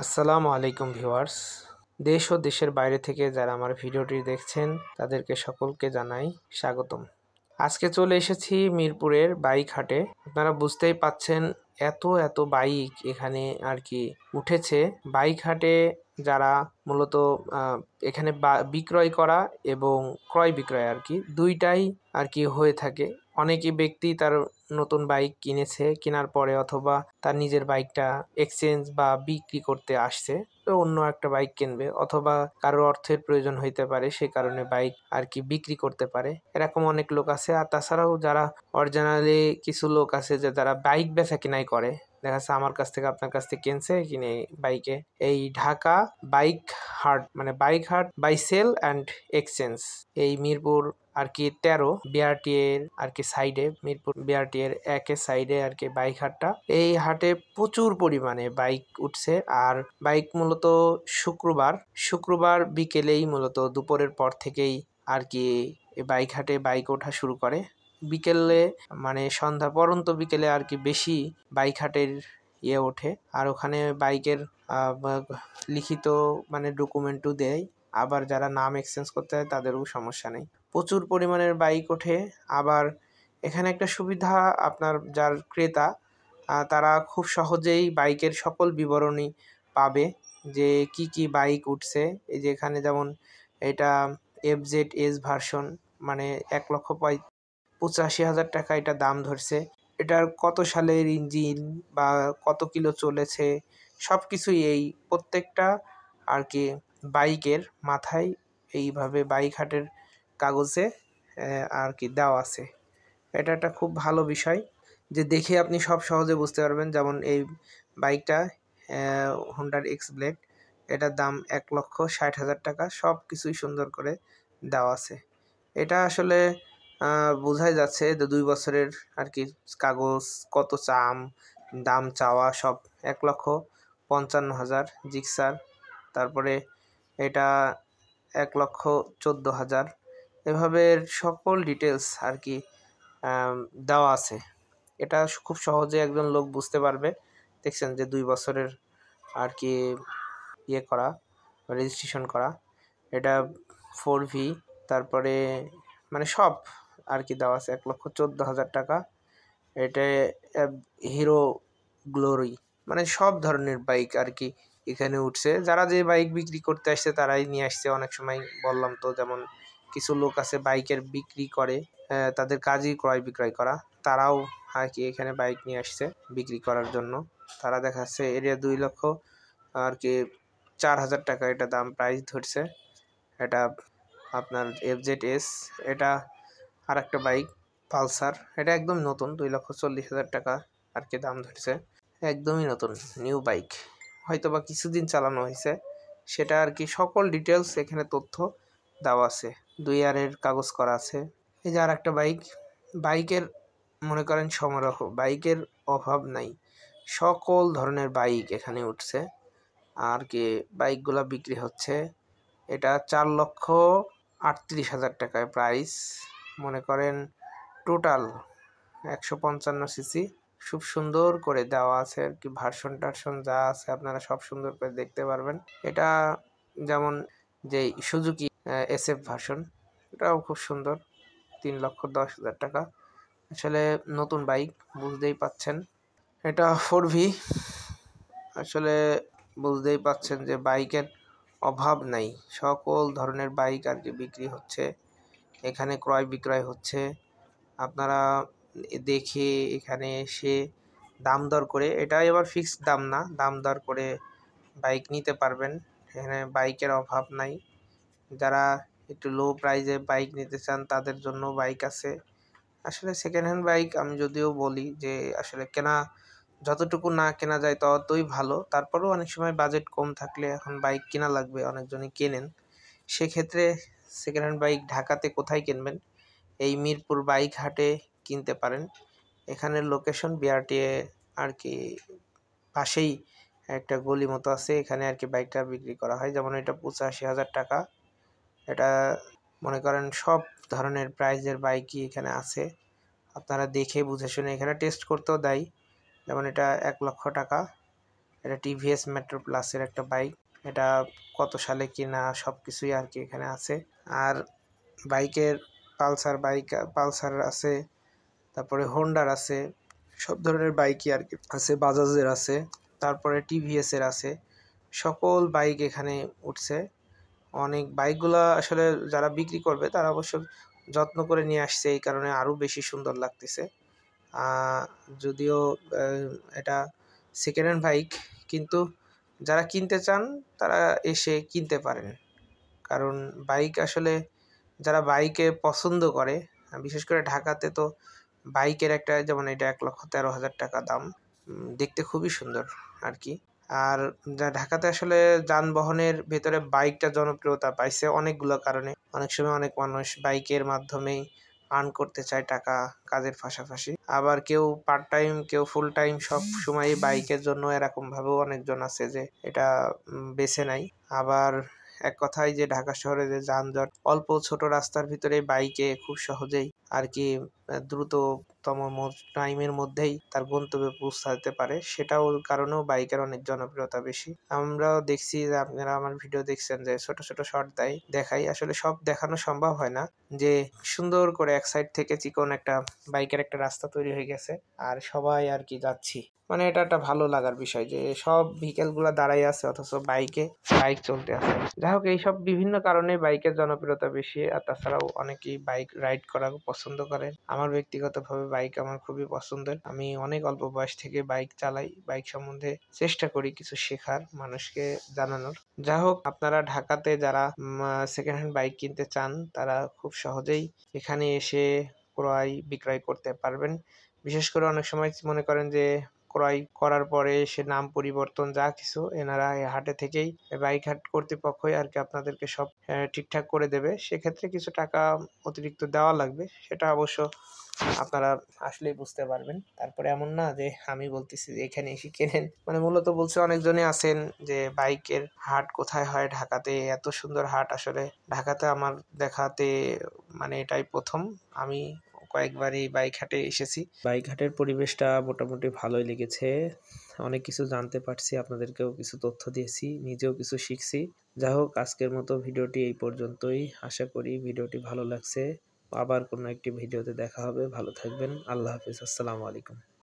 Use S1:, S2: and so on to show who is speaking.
S1: আসসালামু আলাইকুম ভিউয়ার্স। দেশ ও দেশের বাইরে থেকে যারা আমার ভিডিওটি দেখছেন তাদেরকে সকলকে জানাই স্বাগতম। আজকে চলে এসেছি মিরপুরের বাইক হাটে। আপনারা বুঝতেই পাচ্ছেন এত বাইক এখানে আর কি উঠেছে। বাইক হাটে যারা মূলত এখানে বিক্রয় করা এবং ক্রয় বিক্রয় আর কি দুইটাই আর কি হয়ে থাকে। অনেকে ব্যক্তি তার নতুন বাইক কিনেছে, কেনার পরে অথবা তার নিজের বাইকটা এক্সচেঞ্জ বা বিক্রি করতে আসছে, তো অন্য একটা বাইক কিনবে, অথবা কারোর অর্থের প্রয়োজন হইতে পারে, সে কারণে বাইক আর কি বিক্রি করতে পারে। এরকম অনেক লোক আছে। আর তাছাড়াও যারা অরিজিনালি কিছু লোক আছে যে যারা বাইক বেচা কিনাই করে, দেখা যাচ্ছে আমার কাছ থেকে আপনার কাছ থেকে কিনছে, কিনে বাইকে এই ঢাকা বাইক হাট মানে বাইক হাট বাই সেল অ্যান্ড এক্সচেঞ্জ এই মিরপুর আর কি 13 বিআরটি এর আর কি সাইডে, মিরপুর বিআরটি এর একের সাইডে আর কি বাইক হাটটা। এই হাটে প্রচুর পরিমাণে বাইক উঠছে। আর বাইক মূলত শুক্রবার বিকেলেই মূলত দুপুরের পর থেকেই আর কি বাইক হাটে বাইক ওঠা শুরু করে। বিকেলে মানে সন্ধ্যা পর্যন্ত বিকেলে আর কি বেশি বাইক হাটের ওঠে। আর ওখানে বাইকের লিখিত মানে ডকুমেন্টও দেয়। আবার যারা নাম এক্সচেঞ্জ করতে হয় তাদেরও সমস্যা নেই, প্রচুর পরিমাণের বাইক ওঠে। আবার এখানে একটা সুবিধা, আপনার যার ক্রেতা তারা খুব সহজেই বাইকের সকল বিবরণী পাবে যে কি বাইক উঠছে। এই যে এখানে যেমন এটা FZS ভার্সন, মানে 1,85,000 টাকা এটা দাম ধরছে। এটার কত সালের ইঞ্জিন বা কত কিলো চলেছে সব কিছুই এই প্রত্যেকটা আর কি বাইকের মাথায় এইভাবে বাইক হাটের কাগজে আর কি দেওয়া আছে। এটা একটা খুব ভালো বিষয় যে দেখে আপনি সব সহজে বুঝতে পারবেন। যেমন এই বাইকটা হোন্ডার এক্স ব্লেড, এটার দাম 1,60,000 টাকা, সব কিছুই সুন্দর করে দেওয়া আছে। এটা আসলে বোঝাই যাচ্ছে যে 2 বছরের আর কি কাগজ, কত দাম চাওয়া সব 1,55,000 জিক্সার। তারপরে এটা 1,14,000, এভাবে সকল ডিটেলস আর কি দেওয়া আছে। এটা খুব সহজে একজন লোক বুঝতে পারবে। দেখছেন যে 2 বছরের আর কি করা, রেজিস্ট্রেশন করা। এটা 4V, তারপরে মানে সব আর কি দেওয়া আছে। 1,14,000 টাকা। এটা হিরো গ্লোরি, মানে সব ধরনের বাইক আর কি এখানে উঠছে। যারা যে বাইক বিক্রি করতে আসছে তারাই নিয়ে আসছে। অনেক সময় বললাম তো, যেমন কিছু লোক আছে বাইকের বিক্রি করে, তাদের কাজই ক্রয় বিক্রয় করা, তারাও আর কি এখানে বাইক নিয়ে আসছে বিক্রি করার জন্য। তারা দেখাচ্ছে এরিয়া 2,00,000 আর কি 4,000 টাকা এটা দাম প্রাইস ধরছে। এটা আপনার FZS। এটা আর একটা বাইক পালসার, এটা একদম নতুন, 2,40,000 টাকা আর কি দাম ধরছে। একদমই নতুন নিউ বাইক, হয়তো বা কিছুদিন চালানো হয়েছে, সেটা আর কি সকল ডিটেলস এখানে তথ্য দেওয়া আছে। 2 ইয়ারের কাগজ করা আছে। এই যে আর একটা বাইকের মনে করেন সমারোহ, বাইকের অভাব নাই, সকল ধরনের বাইক এখানে উঠছে আর কি বাইকগুলা বিক্রি হচ্ছে। এটা 4,38,000 টাকায় প্রাইস। মনে করেন টোটাল 155 সিসি, খুব সুন্দর করে দেওয়া আছে আর কি। ভার্সন যা আছে আপনারা সব সুন্দর করে দেখতে পারবেন। এটা যেমন যে সুজুকি SF ভার্সন, এটাও খুব সুন্দর, 3,10,000 টাকা। আসলে নতুন বাইক, বুঝতেই পাচ্ছেন। এটা 4V। আসলে বুঝতেই পাচ্ছেন যে বাইকের অভাব নাই, সকল ধরনের বাইক আর কি বিক্রি হচ্ছে এখানে, ক্রয় বিক্রয় হচ্ছে। আপনারা দেখে এখানে এসে দাম দর করে, এটা এবার ফিক্সড দাম না, দাম দর করে বাইক নিতে পারবেন। এখানে বাইকের অভাব নাই। যারা একটু লো প্রাইজে বাইক নিতে চান তাদের জন্য বাইক আছে। আসলে সেকেন্ড হ্যান্ড বাইক আমি যদিও বলি যে আসলে যতটুকু না কেনা যায় ততই ভালো। তারপরেও অনেক সময় বাজেট কম থাকলে এখন বাইক কেনা লাগবে, অনেকজনই কেনেন। সেক্ষেত্রে সেকেন্ড হ্যান্ড বাইক ঢাকাতে কোথায় কিনবেন? এই মিরপুর বাইক হাটে কিনতে পারেন। এখানের লোকেশন বিআরটি আর কি পাশেই একটা গলি মতো আছে, এখানে আর কি বাইকটা বিক্রি করা হয়। যেমন এটা 85,000 টাকা। এটা মনে করেন সব ধরনের প্রাইজের বাইকই এখানে আছে, আপনারা দেখে বুঝে শুনে, এখানে টেস্ট করতেও দেয়। যেমন এটা 1,00,000 টাকা। এটা টিভিএস মেট্রো প্লাসের একটা বাইক। এটা কত সালে কিনা সব কিছুই আর কি এখানে আছে। আর বাইকের পালসার আছে, তারপরে হোন্ডার আছে, সব ধরনের বাইকই আর কি আছে, বাজাজের আছে, তারপরে টিভিএস এর আছে। সকল বাইক এখানে উঠছে। অনেক বাইকগুলা আসলে যারা বিক্রি করবে তারা অবশ্য যত্ন করে নিয়ে আসছে, এই কারণে আরও বেশি সুন্দর লাগতেছে। যদিও এটা সেকেন্ড হ্যান্ড বাইক, কিন্তু যারা কিনতে চান তারা এসে কিনতে পারেন। কারণ বাইক আসলে যারা বাইকে পছন্দ করে, বিশেষ করে ঢাকাতে তো বাইকের একটা, যেমন এটা 1,13,000 টাকা দাম, দেখতে খুবই সুন্দর আর কি। আর যা ঢাকাতে আসলে যানবাহনের ভেতরে বাইকটা জনপ্রিয়তা পাইছে অনেকগুলো কারণে। অনেক সময় অনেক মানুষ বাইকের মাধ্যমেই আর্ন করতে চায় টাকা কাজের পাশাপাশি। আবার কেউ পার্ট টাইম, কেউ ফুল টাইম সব সময়ই বাইকের জন্য এরকমভাবেও অনেকজন আছে যে এটা বেছে নেয়। আবার এক কথায় যে ঢাকা শহরে যে যানজট, অল্প ছোট রাস্তার ভিতরে বাইকে খুব সহজেই আর কি দ্রুততম টাইমের মধ্যেই তার গন্তব্যে পৌঁছাতে পারে, সেটাও কারণেও বাইকের অনেক জনপ্রিয়তা বেশি। আমরাও দেখছি যে আপনারা আমার ভিডিও দেখছেন যে ছোট ছোট শর্ট দেখাই, আসলে সব দেখানো সম্ভব হয় না, যে সুন্দর করে এক সাইড থেকে চিকন একটা বাইকের একটা রাস্তা তৈরি হয়ে গেছে আর সবাই আর কি যাচ্ছি, মানে এটা একটা ভালো লাগার বিষয় যে সব ভেহিকেল গুলা দাঁড়াই আছে অথচ বাইক চলতে আছে। যাই হোক, এইসব বিভিন্ন কারণে বাইকের জনপ্রিয়তা বেশি। আর তাছাড়াও অনেকেই বাইক রাইড করা পছন্দ করেন। আমার ব্যক্তিগতভাবে বাইক আমার খুবই পছন্দের। আমি অনেক অল্প বয়স থেকে বাইক চালাই। বাইক সম্বন্ধে চেষ্টা করি কিছু শেখার, মানুষকে জানানোর। যাই হোক, আপনারা ঢাকাতে যারা সেকেন্ড হ্যান্ড বাইক কিনতে চান তারা খুব সহজেই এখানে এসে ক্রয় বিক্রয় করতে পারবেন। বিশেষ করে অনেক সময় মনে করেন যে ক্রয় করার পরে সে নাম পরিবর্তন যা কিছু, এনারা হাটে থেকেই, বাইক হাট কর্তৃপক্ষই আর কি আপনাদেরকে সব ঠিকঠাক করে দেবে। সেক্ষেত্রে কিছু টাকা অতিরিক্ত দেওয়া লাগবে, সেটা অবশ্য আপনারা আসলেই বুঝতে পারবেন। তারপরে এমন না যে আমি বলতেছি যে এখানে এসে কেনেন, মানে মূলত বলছে অনেকজনই আছেন যে বাইকের হাট কোথায় হয় ঢাকাতে, এত সুন্দর হাট আসলে ঢাকাতে আমার দেখাতে মানে এটাই প্রথম। আমি কয়েকবারই বাইক হাটে এসেছি, বাইক হাটের পরিবেশটা মোটামুটি ভালোই লেগেছে। অনেক কিছু জানতে পারছি, আপনাদেরকেও কিছু তথ্য দিয়েছি, নিজেও কিছু শিখছি। যাই হোক, আজকের মতো ভিডিওটি এই পর্যন্তই। আশা করি ভিডিওটি ভালো লাগছে। আবার কোনো একটি ভিডিওতে দেখা হবে। ভালো থাকবেন। আল্লাহ হাফিজ। আসসালামু আলাইকুম।